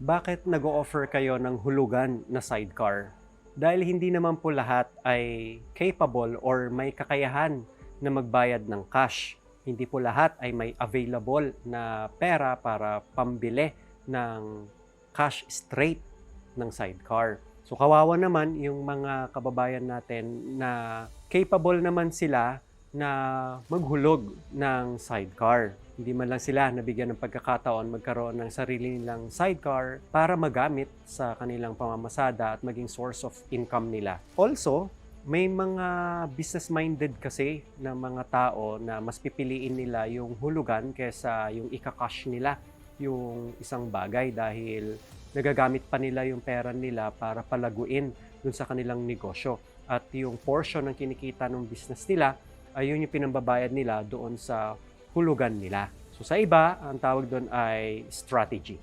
Bakit nag-o-offer kayo ng hulugan na sidecar? Dahil hindi naman po lahat ay capable or may kakayahan na magbayad ng cash. Hindi po lahat ay may available na pera para pambili ng cash straight ng sidecar. So kawawa naman yung mga kababayan natin na capable naman sila na maghulog ng sidecar. Hindi man lang sila nabigyan ng pagkakataon magkaroon ng sarili nilang sidecar para magamit sa kanilang pamamasada at maging source of income nila. Also, may mga business-minded kasi na mga tao na mas pipiliin nila yung hulugan kaysa yung ika-cash nila yung isang bagay dahil nagagamit pa nila yung pera nila para palaguin dun sa kanilang negosyo. At yung portion ng kinikita ng business nila ay yun yung pinambabayad nila doon sa hulugan nila. So sa iba, ang tawag doon ay strategy.